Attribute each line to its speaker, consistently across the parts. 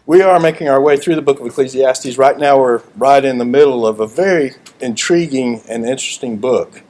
Speaker 1: We are making our way through the book of Ecclesiastes. Right now we're right in the middle of a very intriguing and interesting book.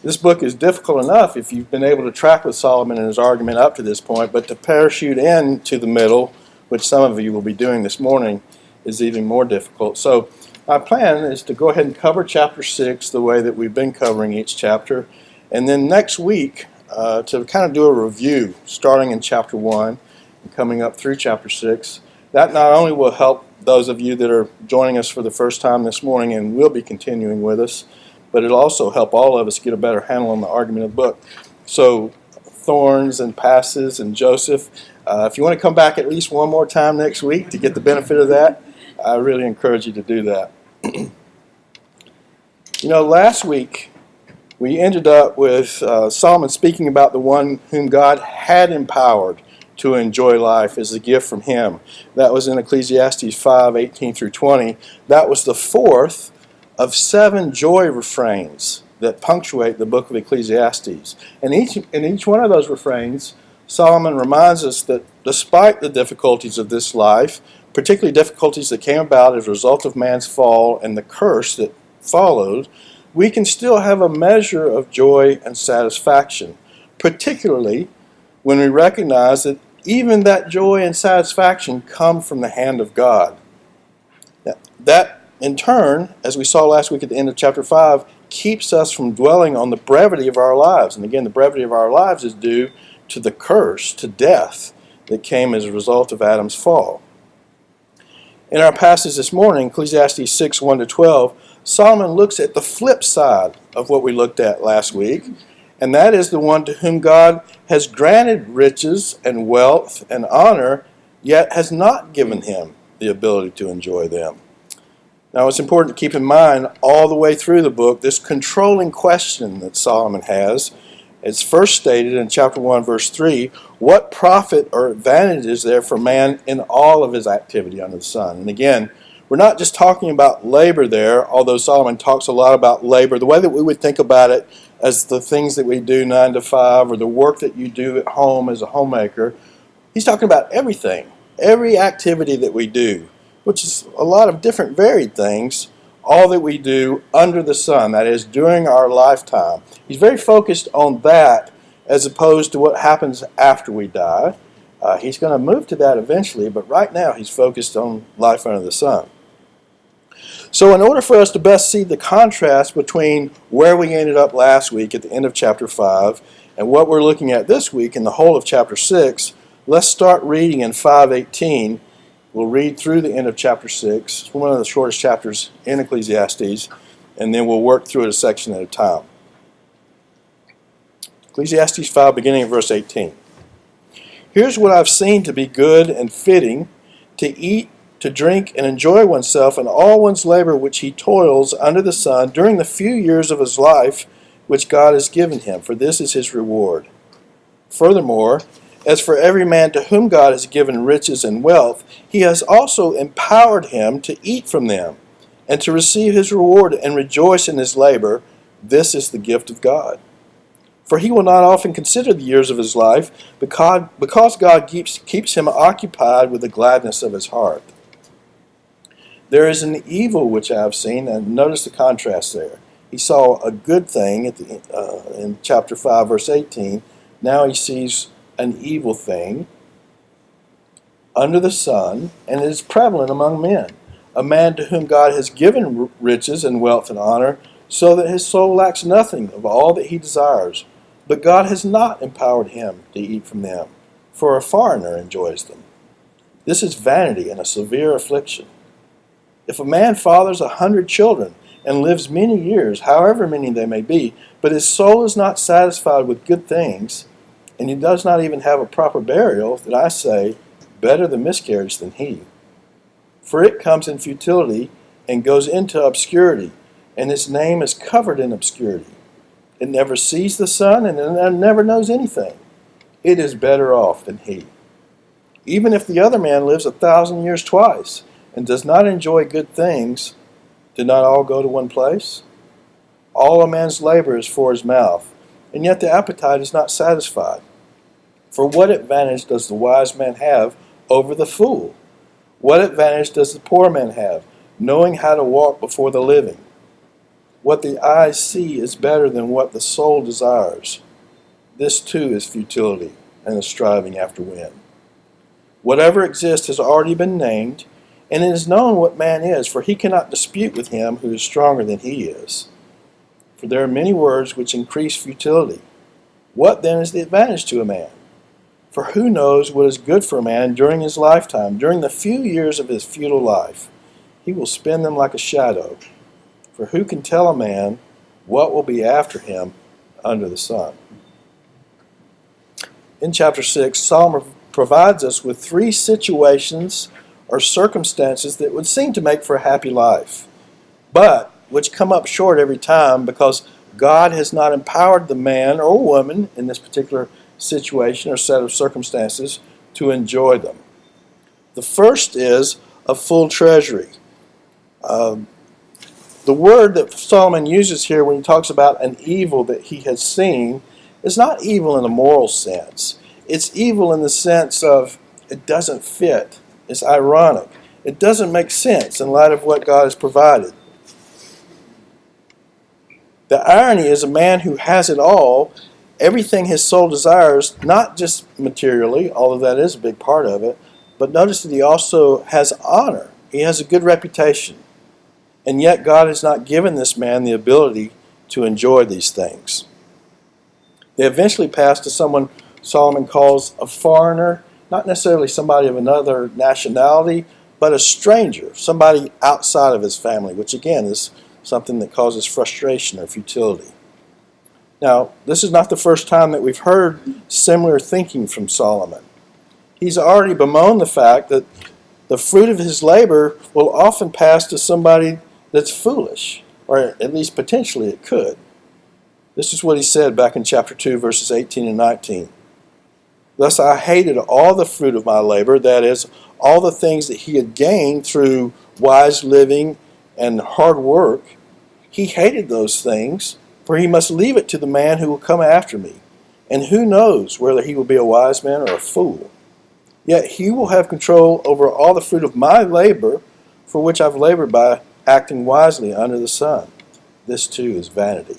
Speaker 1: This book is difficult enough if you've been able to track with Solomon and his argument up to this point, but to parachute into the middle, which some of you will be doing this morning, is even more difficult. So my plan is to go ahead and cover chapter 6 the way that we've been covering each chapter, and then next week to kind of do a review starting in chapter 1 and coming up through chapter 6. That not only will help those of you that are joining us for the first time this morning and will be continuing with us, but it'll also help all of us get a better handle on the argument of the book. So Thorns and Passes and Joseph, if you want to come back at least one more time next week to get the benefit of that, I really encourage you to do that. Last week we ended up with Solomon speaking about the one whom God had empowered to enjoy life as a gift from him. That was in Ecclesiastes 5:18 through 20. That was the fourth of 7 joy refrains that punctuate the book of Ecclesiastes. And in each one of those refrains, Solomon reminds us that despite the difficulties of this life, particularly difficulties that came about as a result of man's fall and the curse that followed, we can still have a measure of joy and satisfaction, particularly when we recognize that even that joy and satisfaction come from the hand of God. That, in turn, as we saw last week at the end of chapter 5, keeps us from dwelling on the brevity of our lives. And again, the brevity of our lives is due to the curse, to death, that came as a result of Adam's fall. In our passage this morning, Ecclesiastes 6, 1 to 12, Solomon looks at the flip side of what we looked at last week, and that is the one to whom God has granted riches and wealth and honor, yet has not given him the ability to enjoy them. Now it's important to keep in mind all the way through the book this controlling question that Solomon has. It's first stated in chapter 1, verse 3, what profit or advantage is there for man in all of his activity under the sun? And again, we're not just talking about labor there, although Solomon talks a lot about labor. The way that we would think about it as the things that we do 9 to 5 or the work that you do at home as a homemaker, he's talking about everything, every activity that we do, which is a lot of different varied things, all that we do under the sun, that is, during our lifetime. He's very focused on that as opposed to what happens after we die. He's going to move to that eventually, but right now he's focused on life under the sun. So in order for us to best see the contrast between where we ended up last week at the end of chapter 5 and what we're looking at this week in the whole of chapter 6, let's start reading in 5:18. We'll read through the end of chapter 6. It's one of the shortest chapters in Ecclesiastes, and then we'll work through it a section at a time. Ecclesiastes 5, beginning at verse 18. Here's what I've seen to be good and fitting, to eat, to drink, and enjoy oneself in all one's labor which he toils under the sun during the few years of his life which God has given him, for this is his reward. Furthermore, as for every man to whom God has given riches and wealth, he has also empowered him to eat from them, and to receive his reward and rejoice in his labor. This is the gift of God. For he will not often consider the years of his life, because God keeps him occupied with the gladness of his heart. There is an evil which I have seen, and notice the contrast there. He saw a good thing in chapter 5, verse 18. Now he sees an evil thing under the sun, and it is prevalent among men. A man to whom God has given riches and wealth and honor, so that his soul lacks nothing of all that he desires. But God has not empowered him to eat from them, for a foreigner enjoys them. This is vanity and a severe affliction. If a man fathers 100 children and lives many years, however many they may be, but his soul is not satisfied with good things, and he does not even have a proper burial, then I say, better the miscarriage than he. For it comes in futility and goes into obscurity, and its name is covered in obscurity. It never sees the sun, and it never knows anything. It is better off than he. Even if the other man lives 1,000 years twice, and does not enjoy good things, do not all go to one place? All a man's labor is for his mouth, and yet the appetite is not satisfied. For what advantage does the wise man have over the fool? What advantage does the poor man have, knowing how to walk before the living? What the eyes see is better than what the soul desires. This too is futility and a striving after wind. Whatever exists has already been named, and it is known what man is, for he cannot dispute with him who is stronger than he is. For there are many words which increase futility. What then is the advantage to a man? For who knows what is good for a man during his lifetime, during the few years of his futile life? He will spend them like a shadow. For who can tell a man what will be after him under the sun? In chapter 6, Solomon provides us with three situations or circumstances that would seem to make for a happy life, but which come up short every time because God has not empowered the man or woman in this particular situation or set of circumstances to enjoy them. The first is a full treasury. The word that Solomon uses here when he talks about an evil that he has seen is not evil in a moral sense. It's evil in the sense of it doesn't fit. It's ironic. It doesn't make sense in light of what God has provided. The irony is a man who has it all, everything his soul desires, not just materially, although that is a big part of it, but notice that he also has honor. He has a good reputation. And yet God has not given this man the ability to enjoy these things. They eventually pass to someone Solomon calls a foreigner, not necessarily somebody of another nationality, but a stranger, somebody outside of his family, which again is something that causes frustration or futility. Now, this is not the first time that we've heard similar thinking from Solomon. He's already bemoaned the fact that the fruit of his labor will often pass to somebody that's foolish, or at least potentially it could. This is what he said back in chapter 2, verses 18 and 19. Thus I hated all the fruit of my labor, that is, all the things that he had gained through wise living and hard work. He hated those things, for he must leave it to the man who will come after me. And who knows whether he will be a wise man or a fool. Yet he will have control over all the fruit of my labor, for which I've labored by acting wisely under the sun. This too is vanity.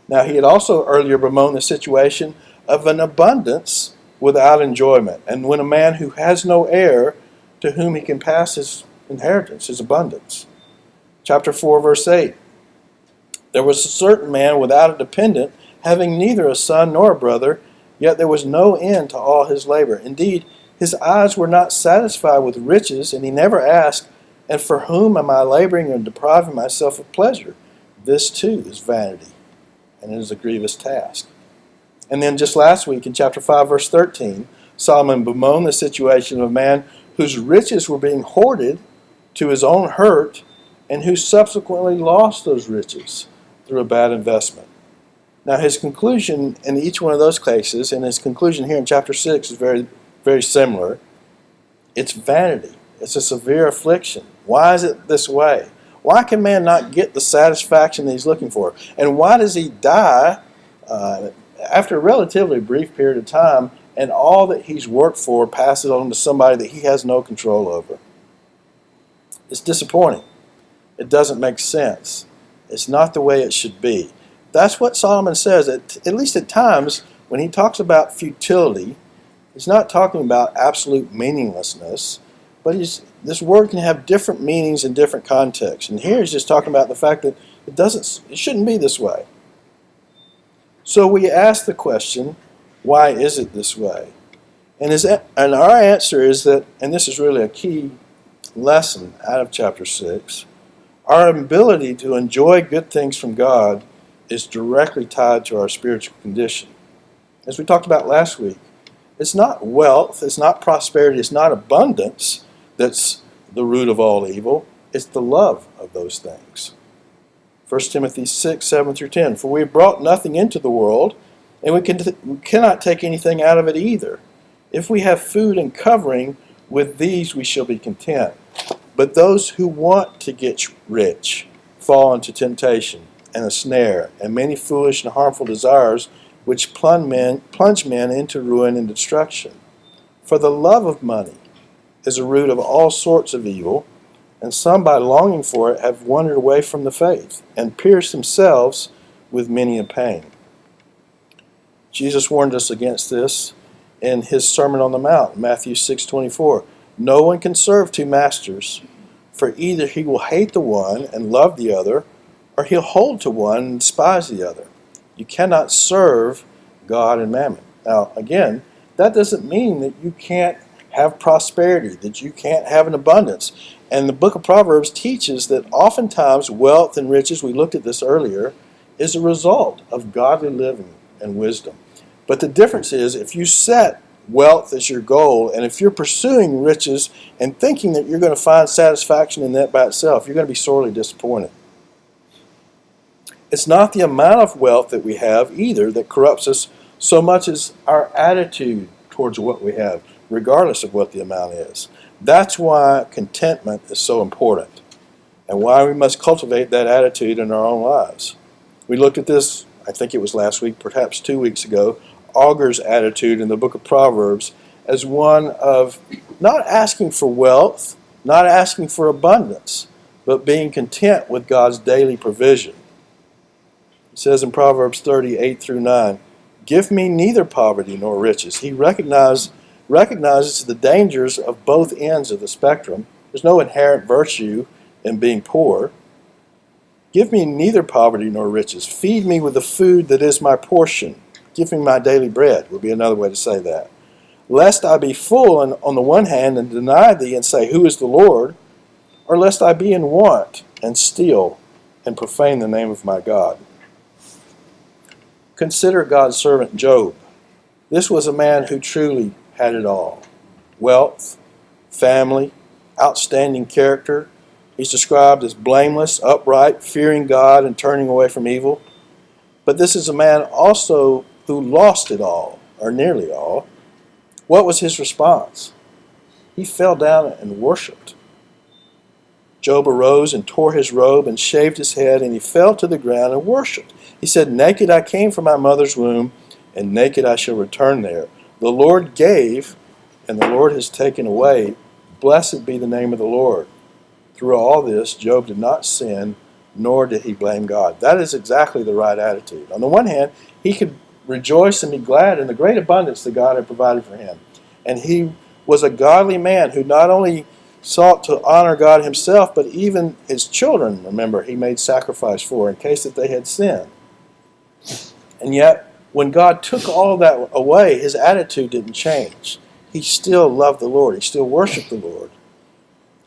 Speaker 1: Now he had also earlier bemoaned the situation of an abundance without enjoyment, and when a man who has no heir to whom he can pass his inheritance, his abundance. Chapter 4, verse 8. There was a certain man without a dependent, having neither a son nor a brother, yet there was no end to all his labor. Indeed, his eyes were not satisfied with riches, and he never asked, and for whom am I laboring and depriving myself of pleasure? This too is vanity, and it is a grievous task. And then just last week in chapter 5, verse 13, Solomon bemoaned the situation of a man whose riches were being hoarded to his own hurt, and who subsequently lost those riches through a bad investment. Now his conclusion in each one of those cases, and his conclusion here in chapter 6 is very, very similar. It's vanity. It's a severe affliction. Why is it this way? Why can man not get the satisfaction that he's looking for? And why does he die after a relatively brief period of time, and all that he's worked for passes on to somebody that he has no control over? It's disappointing. It doesn't make sense. It's not the way it should be. That's what Solomon says, at least at times, when he talks about futility. He's not talking about absolute meaninglessness, but this word can have different meanings in different contexts. And here he's just talking about the fact that it shouldn't be this way. So we ask the question, why is it this way? And our answer is that, and this is really a key lesson out of chapter 6, our ability to enjoy good things from God is directly tied to our spiritual condition. As we talked about last week, it's not wealth, it's not prosperity, it's not abundance that's the root of all evil. It's the love of those things. 1 Timothy 6, 7 through 10. For we have brought nothing into the world, and we cannot take anything out of it either. If we have food and covering, with these we shall be content. But those who want to get rich fall into temptation and a snare, and many foolish and harmful desires, which plunge men into ruin and destruction. For the love of money is a root of all sorts of evil, and some by longing for it have wandered away from the faith and pierced themselves with many a pain. Jesus warned us against this in his Sermon on the Mount, Matthew 6:24. No one can serve two masters, for either he will hate the one and love the other, or he'll hold to one and despise the other. You cannot serve God and mammon. Now, again, that doesn't mean that you can't have prosperity, that you can't have an abundance. And the book of Proverbs teaches that oftentimes wealth and riches, we looked at this earlier, is a result of godly living and wisdom. But the difference is, if you set wealth as your goal, and if you're pursuing riches and thinking that you're going to find satisfaction in that by itself, you're going to be sorely disappointed. It's not the amount of wealth that we have either that corrupts us so much as our attitude towards what we have, regardless of what the amount is. That's why contentment is so important, and why we must cultivate that attitude in our own lives. We looked at this, I think it was last week, perhaps 2 weeks ago, Agar's attitude in the book of Proverbs as one of not asking for wealth, not asking for abundance, but being content with God's daily provision. It says in Proverbs 30:8-9, "Give me neither poverty nor riches." He recognizes the dangers of both ends of the spectrum. There's no inherent virtue in being poor. "Give me neither poverty nor riches. Feed me with the food that is my portion. Give me my daily bread," would be another way to say that. "Lest I be full on the one hand and deny thee and say, Who is the Lord? Or lest I be in want and steal and profane the name of my God." Consider God's servant Job. This was a man who truly had it all. Wealth, family, outstanding character. He's described as blameless, upright, fearing God, and turning away from evil. But this is a man also who lost it all, or nearly all. What was his response? He fell down and worshipped. Job arose and tore his robe and shaved his head, and he fell to the ground and worshipped. He said, "Naked I came from my mother's womb, and naked I shall return there. The Lord gave, and the Lord has taken away. Blessed be the name of the Lord." Through all this, Job did not sin, nor did he blame God. That is exactly the right attitude. On the one hand, he could rejoice and be glad in the great abundance that God had provided for him. And he was a godly man who not only sought to honor God himself, but even his children, remember, he made sacrifice for in case that they had sinned. And yet, when God took all that away, his attitude didn't change. He still loved the Lord. He still worshiped the Lord.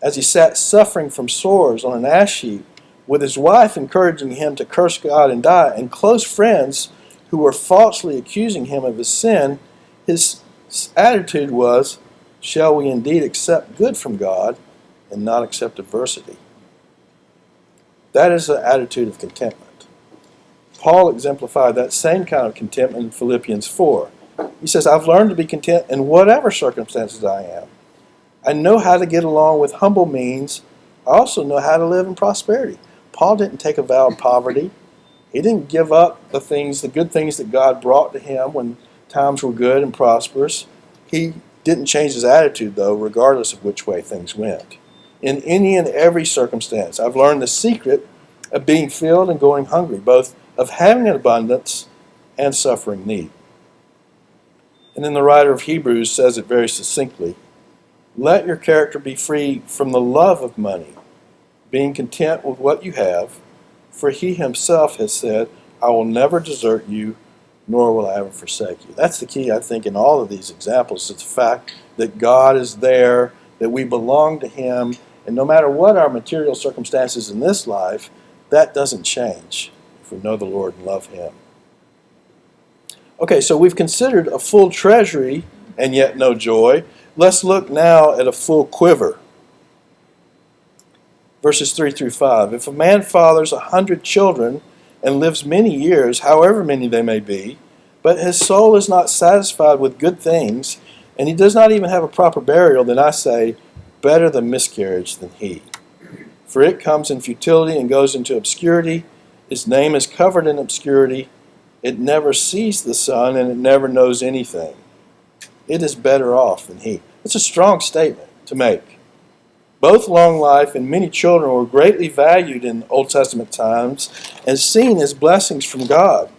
Speaker 1: As he sat suffering from sores on an ash heap, with his wife encouraging him to curse God and die, and close friends who were falsely accusing him of his sin, his attitude was, shall we indeed accept good from God and not accept adversity? That is the attitude of contentment. Paul exemplified that same kind of contentment in Philippians 4. He says, "I've learned to be content in whatever circumstances I am. I know how to get along with humble means. I also know how to live in prosperity." Paul didn't take a vow of poverty. He didn't give up the good things that God brought to him when times were good and prosperous. He didn't change his attitude, though, regardless of which way things went. In any and every circumstance, I've learned the secret of being filled and going hungry, both of having an abundance and suffering need. And then the writer of Hebrews says it very succinctly, "Let your character be free from the love of money, being content with what you have, for he himself has said, I will never desert you, nor will I ever forsake you." That's the key, I think, in all of these examples. It's the fact that God is there, that we belong to him, and no matter what our material circumstances in this life, that doesn't change if we know the Lord and love him. Okay, so we've considered a full treasury and yet no joy. Let's look now at a full quiver. Verses 3-5. "If a man fathers 100 children and lives many years, however many they may be, but his soul is not satisfied with good things, and he does not even have a proper burial, then I say, better the miscarriage than he. For it comes in futility and goes into obscurity. His name is covered in obscurity. It never sees the sun, and it never knows anything. It is better off than he." It's a strong statement. to make. Both long life and many children were greatly valued in Old Testament times and seen as blessings from God.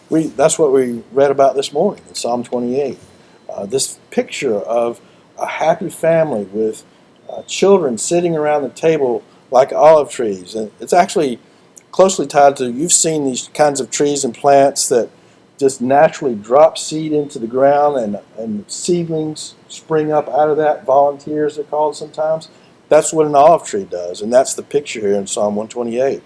Speaker 1: That's what we read about this morning in Psalm 28. This picture of a happy family with children sitting around the table like olive trees. And it's actually closely tied to, you've seen these kinds of trees and plants that just naturally drop seed into the ground and seedlings spring up out of that. Volunteers, they're called sometimes. That's what an olive tree does, and that's the picture here in Psalm 128.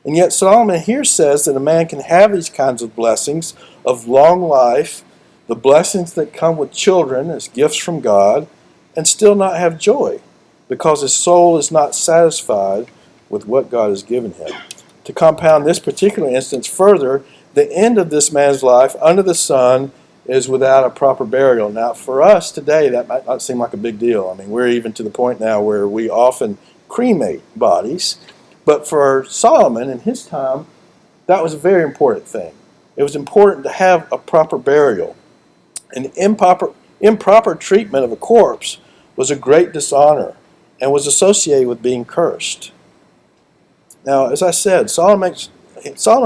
Speaker 1: And yet Solomon here says that a man can have these kinds of blessings of long life, the blessings that come with children as gifts from God, and still not have joy because his soul is not satisfied with what God has given him. To compound this particular instance further, the end of this man's life under the sun is without a proper burial. Now, for us today, that might not seem like a big deal. I mean, we're even to the point now where we often cremate bodies. But for Solomon in his time, that was a very important thing. It was important to have a proper burial. An improper treatment of a corpse was a great dishonor and was associated with being cursed. Now, as I said, Solomon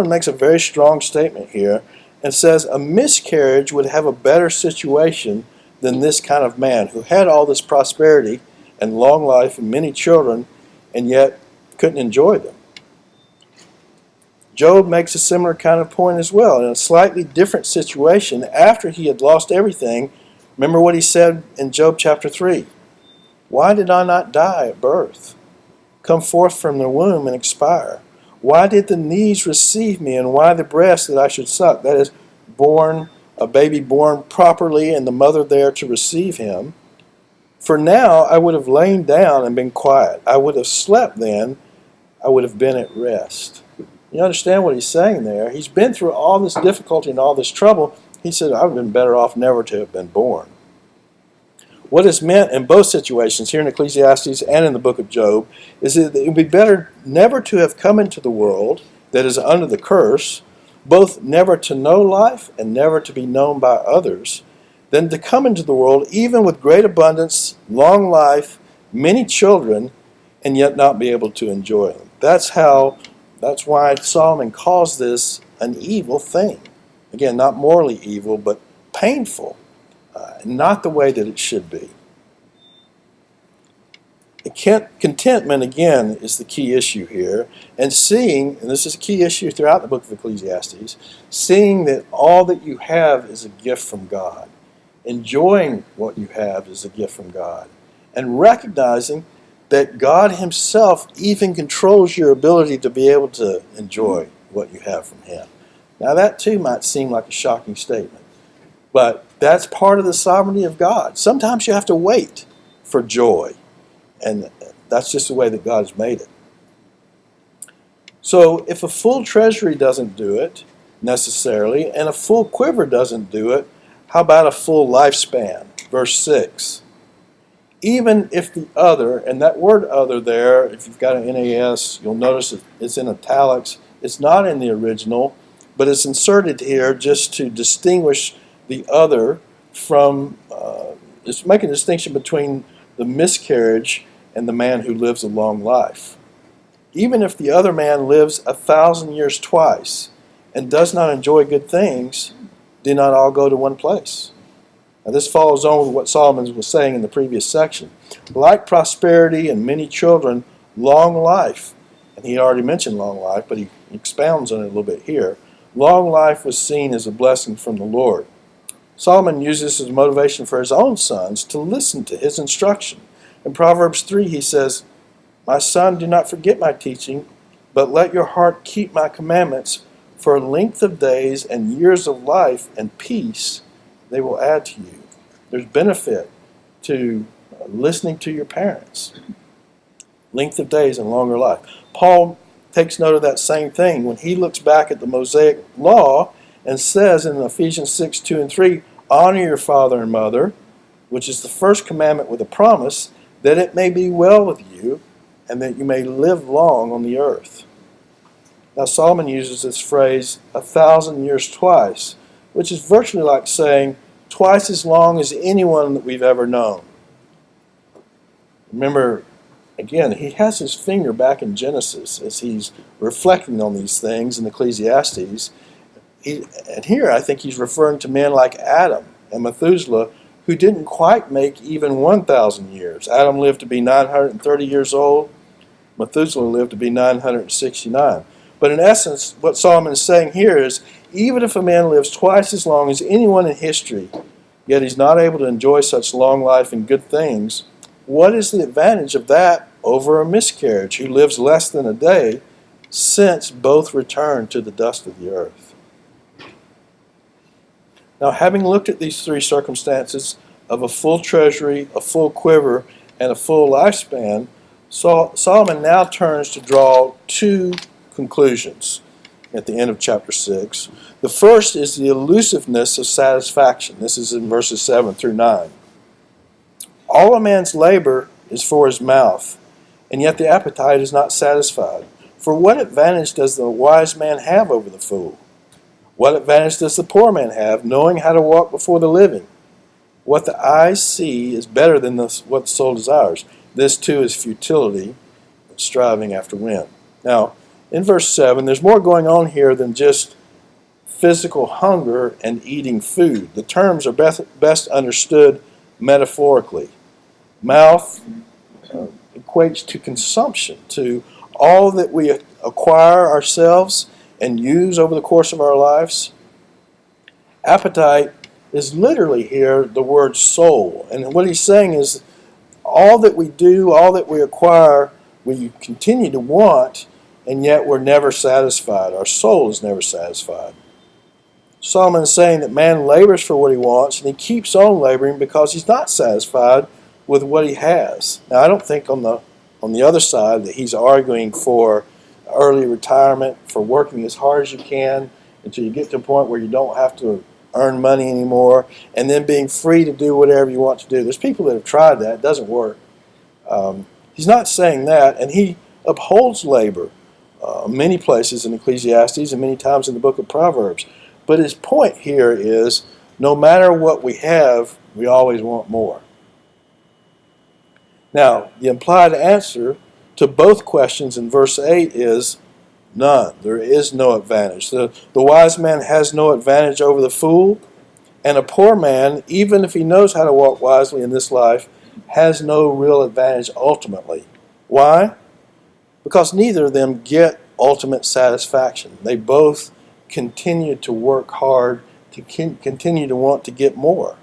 Speaker 1: makes a very strong statement here and says a miscarriage would have a better situation than this kind of man who had all this prosperity and long life and many children and yet couldn't enjoy them. Job makes a similar kind of point as well in a slightly different situation after he had lost everything. Remember what he said in Job chapter 3. Why did I not die at birth, come forth from the womb and expire? Why did the knees receive me, and why the breast that I should suck? That is, a baby born properly, and the mother there to receive him. For now I would have lain down and been quiet. I would have slept then. I would have been at rest. You understand what he's saying there? He's been through all this difficulty and all this trouble. He said, I would have been better off never to have been born. What is meant in both situations, here in Ecclesiastes and in the book of Job, is that it would be better never to have come into the world that is under the curse, both never to know life and never to be known by others, than to come into the world even with great abundance, long life, many children, and yet not be able to enjoy them. That's why Solomon calls this an evil thing. Again, not morally evil, but painful. Not the way that it should be. Contentment, again, is the key issue here. And seeing, and this is a key issue throughout the book of Ecclesiastes, seeing that all that you have is a gift from God. Enjoying what you have is a gift from God. And recognizing that God himself even controls your ability to be able to enjoy what you have from him. Now that too might seem like a shocking statement. But that's part of the sovereignty of God. Sometimes you have to wait for joy. And that's just the way that God has made it. So if a full treasury doesn't do it necessarily, and a full quiver doesn't do it, how about a full lifespan? Verse 6. Even if the other, and that word other there, if you've got an NAS, you'll notice it's in italics. It's not in the original, but it's inserted here just to distinguish the other from, it's making a distinction between the miscarriage and the man who lives a long life. Even if the other man lives 1,000 years twice and does not enjoy good things, do not all go to one place. Now this follows on with what Solomon was saying in the previous section. Like prosperity and many children, long life, and he already mentioned long life, but he expounds on it a little bit here. Long life was seen as a blessing from the Lord. Solomon uses this as motivation for his own sons to listen to his instruction. In Proverbs 3 he says, My son, do not forget my teaching, but let your heart keep my commandments, for length of days and years of life and peace they will add to you. There's benefit to listening to your parents. Length of days and longer life. Paul takes note of that same thing when he looks back at the Mosaic law and says in Ephesians 6, 2 and 3, honor your father and mother, which is the first commandment with a promise, that it may be well with you and that you may live long on the earth. Now Solomon uses this phrase 1,000 years twice, which is virtually like saying twice as long as anyone that we've ever known. Remember, again, he has his finger back in Genesis as he's reflecting on these things in Ecclesiastes. And here I think he's referring to men like Adam and Methuselah, who didn't quite make even 1,000 years. Adam lived to be 930 years old. Methuselah lived to be 969. But in essence, what Solomon is saying here is, even if a man lives twice as long as anyone in history, yet he's not able to enjoy such long life and good things, what is the advantage of that over a miscarriage who lives less than a day, since both return to the dust of the earth? Now, having looked at these three circumstances of a full treasury, a full quiver, and a full lifespan, Solomon now turns to draw two conclusions at the end of chapter 6. The first is the elusiveness of satisfaction. This is in verses 7 through 9. All a man's labor is for his mouth, and yet the appetite is not satisfied. For what advantage does the wise man have over the fool? What advantage does the poor man have, knowing how to walk before the living? What the eyes see is better than what the soul desires. This too is futility, striving after wind. Now, in verse 7, there's more going on here than just physical hunger and eating food. The terms are best understood metaphorically. Mouth equates to consumption, to all that we acquire ourselves and use over the course of our lives. Appetite is literally here the word soul. And what he's saying is all that we do, all that we acquire, we continue to want, and yet we're never satisfied. Our soul is never satisfied. Solomon is saying that man labors for what he wants, and he keeps on laboring because he's not satisfied with what he has. Now, I don't think on the other side that he's arguing for early retirement, for working as hard as you can until you get to a point where you don't have to earn money anymore, and then being free to do whatever you want to do. There's people that have tried that. It doesn't work. He's not saying that, and he upholds labor many places in Ecclesiastes and many times in the book of Proverbs. But his point here is, no matter what we have, we always want more. Now, the implied answer to both questions in verse 8 is none. There is no advantage. The wise man has no advantage over the fool, and a poor man, even if he knows how to walk wisely in this life, has no real advantage ultimately. Why? Because neither of them get ultimate satisfaction. They both continue to work hard, to continue to want to get more.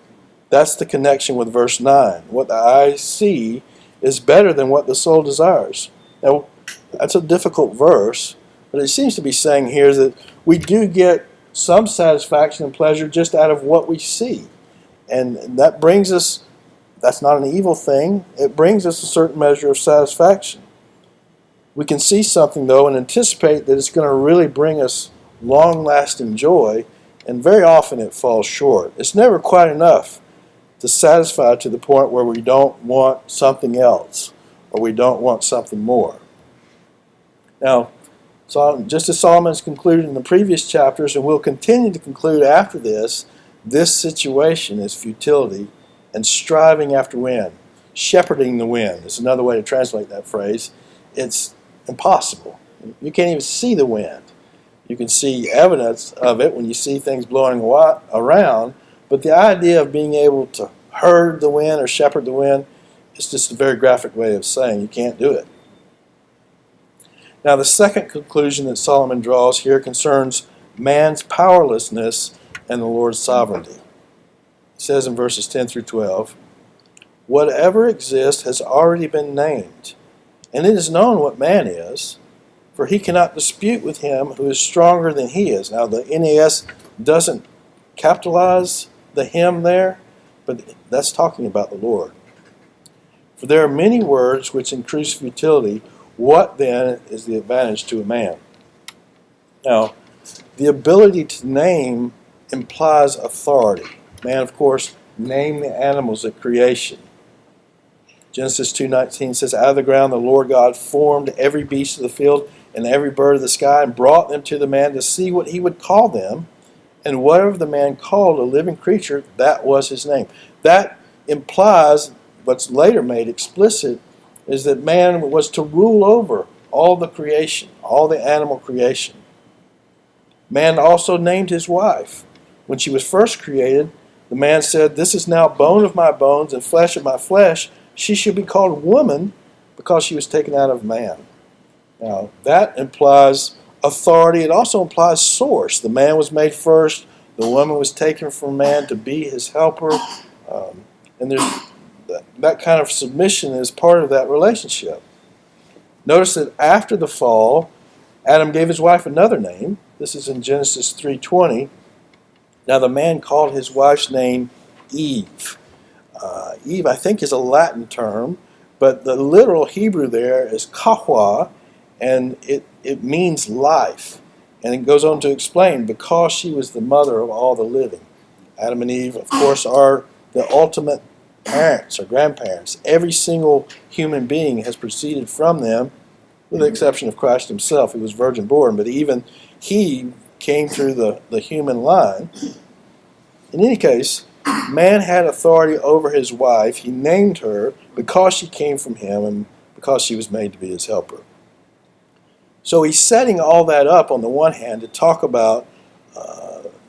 Speaker 1: That's the connection with verse 9. What the eyes see is better than what the soul desires. Now, that's a difficult verse, but it seems to be saying here that we do get some satisfaction and pleasure just out of what we see. And that brings us, that's not an evil thing, it brings us a certain measure of satisfaction. We can see something, though, and anticipate that it's going to really bring us long-lasting joy, and very often it falls short. It's never quite enough to satisfy to the point where we don't want something else, or we don't want something more. Now, just as Solomon has concluded in the previous chapters, and will continue to conclude after this situation is futility and striving after wind. Shepherding the wind is another way to translate that phrase. It's impossible. You can't even see the wind. You can see evidence of it when you see things blowing around, but the idea of being able to herd the wind or shepherd the wind is just a very graphic way of saying you can't do it. Now, the second conclusion that Solomon draws here concerns man's powerlessness and the Lord's sovereignty. He says in verses 10 through 12, "Whatever exists has already been named, and it is known what man is, for he cannot dispute with him who is stronger than he is." Now, the NAS doesn't capitalize the him there, but that's talking about the Lord. "For there are many words which increase futility. What then is the advantage to a man?" Now, the ability to name implies authority. Man, of course, named the animals at creation. Genesis 2:19 says, "Out of the ground the Lord God formed every beast of the field and every bird of the sky, and brought them to the man to see what he would call them. And whatever the man called a living creature, that was his name." That implies what's later made explicit, is that man was to rule over all the creation, all the animal creation. Man also named his wife. When she was first created, the man said, "This is now bone of my bones and flesh of my flesh. She should be called woman because she was taken out of man." Now, that implies authority. It also implies source. The man was made first. The woman was taken from man to be his helper. And there's that kind of submission is part of that relationship. Notice that after the fall, Adam gave his wife another name. This is in Genesis 3:20. Now the man called his wife's name Eve. Eve, I think, is a Latin term, but the literal Hebrew there is kahwa, and it means life. And it goes on to explain, because she was the mother of all the living. Adam and Eve, of course, are the ultimate parents or grandparents. Every single human being has proceeded from them, with the exception of Christ himself, who was virgin born, but even he came through the human line. In any case, man had authority over his wife. He named her because she came from him and because she was made to be his helper. So he's setting all that up on the one hand to talk about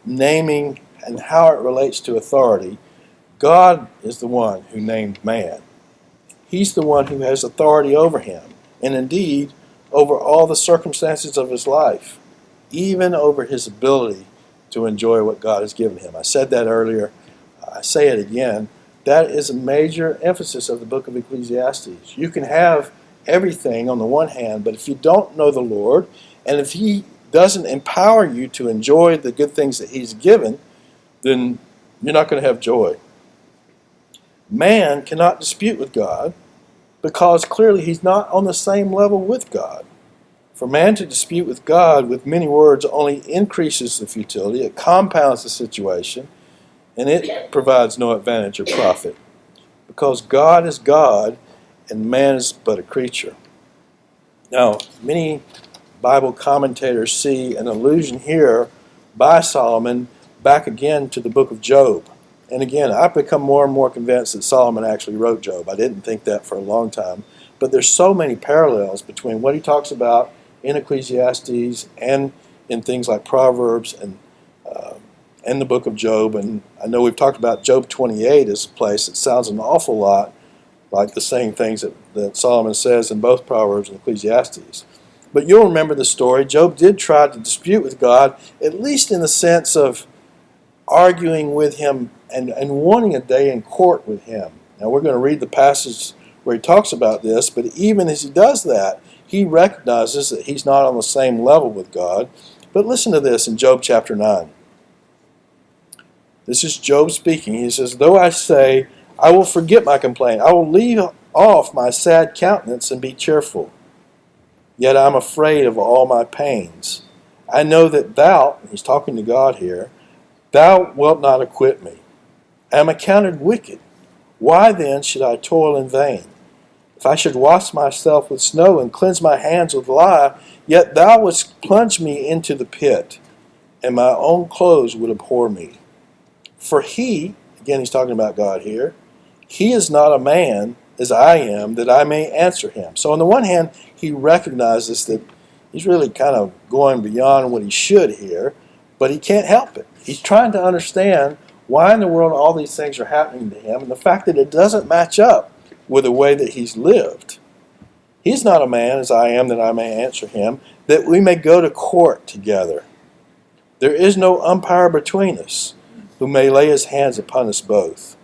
Speaker 1: naming and how it relates to authority. God is the one who named man. He's the one who has authority over him, and indeed over all the circumstances of his life, even over his ability to enjoy what God has given him. I said that earlier. I say it again. That is a major emphasis of the book of Ecclesiastes. You can have everything on the one hand, but if you don't know the Lord, and if he doesn't empower you to enjoy the good things that he's given, then you're not going to have joy. Man cannot dispute with God because clearly he's not on the same level with God. For man to dispute with God with many words only increases the futility, it compounds the situation, and it provides no advantage or profit. Because God is God and man is but a creature. Now, many Bible commentators see an allusion here by Solomon back again to the book of Job. And again, I've become more and more convinced that Solomon actually wrote Job. I didn't think that for a long time. But there's so many parallels between what he talks about in Ecclesiastes and in things like Proverbs and the book of Job. And I know we've talked about Job 28 as a place that sounds an awful lot like the same things that Solomon says in both Proverbs and Ecclesiastes. But you'll remember the story. Job did try to dispute with God, at least in the sense of arguing with him and wanting a day in court with him. Now we're going to read the passage where he talks about this, but even as he does that, he recognizes that he's not on the same level with God. But listen to this in Job chapter 9. This is Job speaking. He says, "Though I say, I will forget my complaint, I will leave off my sad countenance and be cheerful. Yet I am afraid of all my pains. I know that thou," he's talking to God here, "thou wilt not acquit me. I am accounted wicked. Why then should I toil in vain? If I should wash myself with snow and cleanse my hands with lye, yet thou wouldst plunge me into the pit, and my own clothes would abhor me. For he," again he's talking about God here, "he is not a man as I am, that I may answer him." So on the one hand, he recognizes that he's really kind of going beyond what he should here, but he can't help it. He's trying to understand why in the world all these things are happening to him, and the fact that it doesn't match up with the way that he's lived. He's not a man as I am, that I may answer him, that we may go to court together. There is no umpire between us, who may lay his hands upon us both.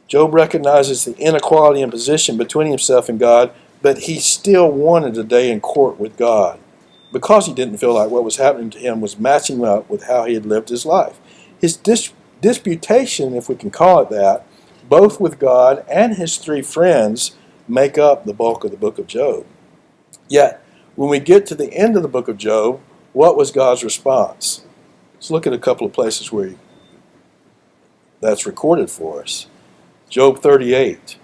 Speaker 1: Job recognizes the inequality in position between himself and God, but he still wanted a day in court with God because he didn't feel like what was happening to him was matching up with how he had lived his life. His disputation, if we can call it that, both with God and his three friends, make up the bulk of the book of Job. Yet, when we get to the end of the book of Job, what was God's response? Let's look at a couple of places where that's recorded for us. Job 38.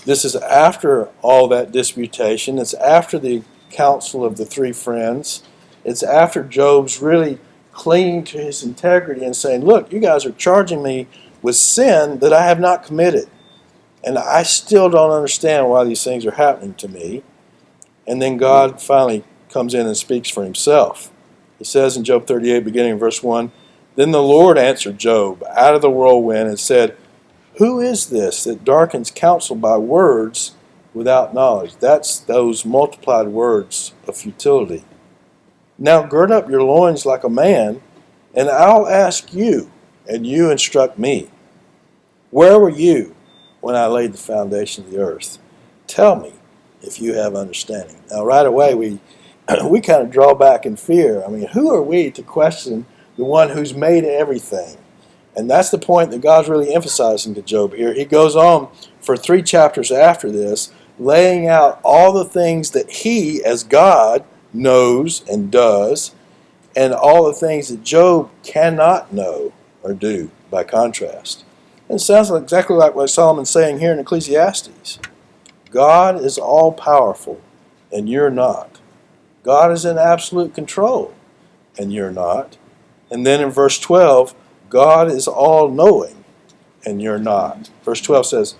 Speaker 1: This is after all that disputation. It's after the counsel of the three friends. It's after Job's really clinging to his integrity and saying, "Look, you guys are charging me with sin that I have not committed. And I still don't understand why these things are happening to me. And then God finally comes in and speaks for himself. He says in Job 38, beginning in verse 1, "Then the Lord answered Job out of the whirlwind and said, Who is this that darkens counsel by words without knowledge?" That's those multiplied words of futility. "Now gird up your loins like a man, and I'll ask you, and you instruct me. Where were you when I laid the foundation of the earth? Tell me if you have understanding." Now right away we kind of draw back in fear. I mean, who are we to question the one who's made everything? And that's the point that God's really emphasizing to Job here. He goes on for 3 chapters after this, laying out all the things that he, as God, knows and does, and all the things that Job cannot know or do by contrast. And it sounds exactly like what Solomon's saying here in Ecclesiastes. God is all-powerful, and you're not. God is in absolute control, and you're not. And then in verse 12, God is all-knowing, and you're not. Verse 12 says,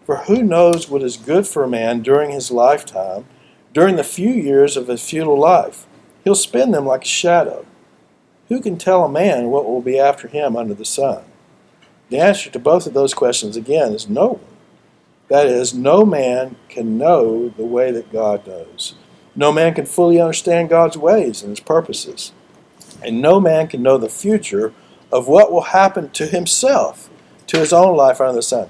Speaker 1: "For who knows what is good for a man during his lifetime, during the few years of his futile life? He'll spend them like a shadow. Who can tell a man what will be after him under the sun?" The answer to both of those questions, again, is no one. That is, no man can know the way that God knows. No man can fully understand God's ways and his purposes. And no man can know the future of what will happen to himself, to his own life under the sun.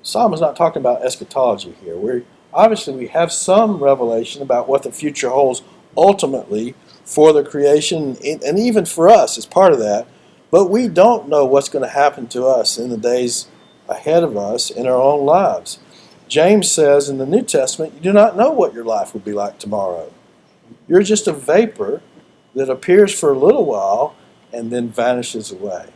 Speaker 1: Solomon's not talking about eschatology here. Obviously, we have some revelation about what the future holds ultimately for the creation, and even for us as part of that. But we don't know what's going to happen to us in the days ahead of us in our own lives. James says in the New Testament, you do not know what your life will be like tomorrow. You're just a vapor that appears for a little while and then vanishes away.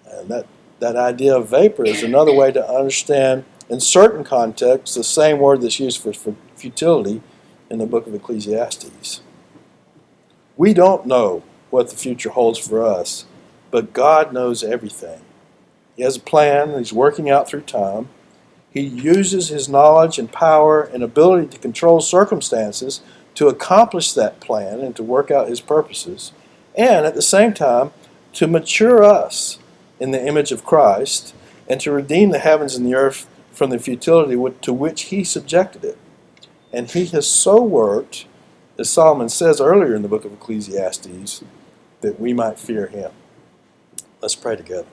Speaker 1: And that idea of vapor is another way to understand, in certain contexts, the same word that's used for futility in the book of Ecclesiastes. We don't know what the future holds for us, but God knows everything. He has a plan that he's working out through time. He uses his knowledge and power and ability to control circumstances to accomplish that plan and to work out his purposes, and at the same time to mature us in the image of Christ and to redeem the heavens and the earth from the futility to which he subjected it. And he has so worked, as Solomon says earlier in the book of Ecclesiastes, that we might fear him. Let's pray together.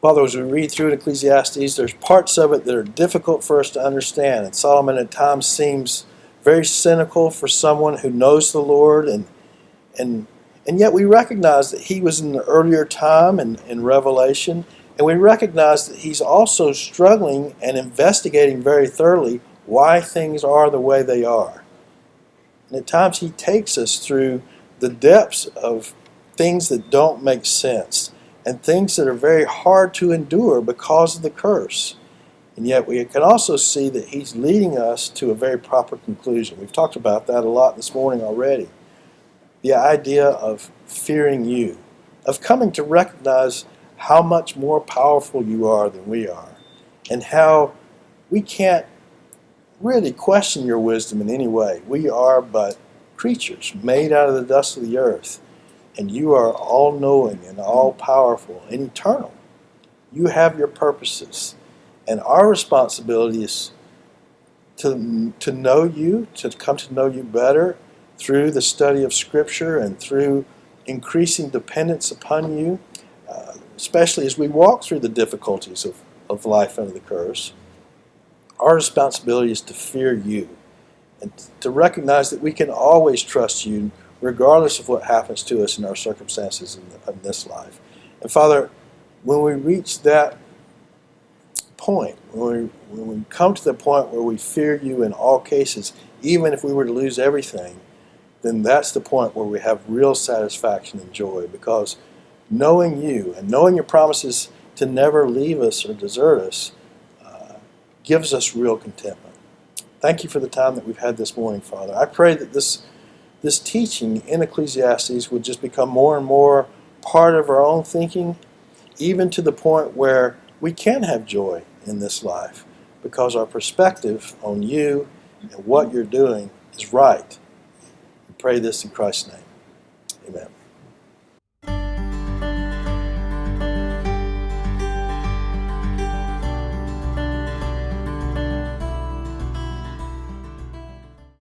Speaker 1: Father, as we read through Ecclesiastes, there's parts of it that are difficult for us to understand. And Solomon at times seems very cynical for someone who knows the Lord. And yet we recognize that he was in the earlier time in Revelation. And we recognize that he's also struggling and investigating very thoroughly why things are the way they are. And at times he takes us through the depths of things that don't make sense and things that are very hard to endure because of the curse. And yet we can also see that he's leading us to a very proper conclusion. We've talked about that a lot this morning already. The idea of fearing you, of coming to recognize how much more powerful you are than we are, and how we can't really question your wisdom in any way. We are but creatures made out of the dust of the earth. And you are all-knowing and all-powerful and eternal. You have your purposes. And our responsibility is to know you, to come to know you better through the study of Scripture and through increasing dependence upon you, especially as we walk through the difficulties of life under the curse. Our responsibility is to fear you and to recognize that we can always trust you regardless of what happens to us in our circumstances in this life. And Father, when we reach that point, when we come to the point where we fear you in all cases, even if we were to lose everything, then that's the point where we have real satisfaction and joy, because knowing you and knowing your promises to never leave us or desert us gives us real contentment. Thank you for the time that we've had this morning, Father. I pray that this teaching in Ecclesiastes would just become more and more part of our own thinking even to the point where we can have joy in this life because our perspective on you and what you're doing is right. We pray this in Christ's name. Amen.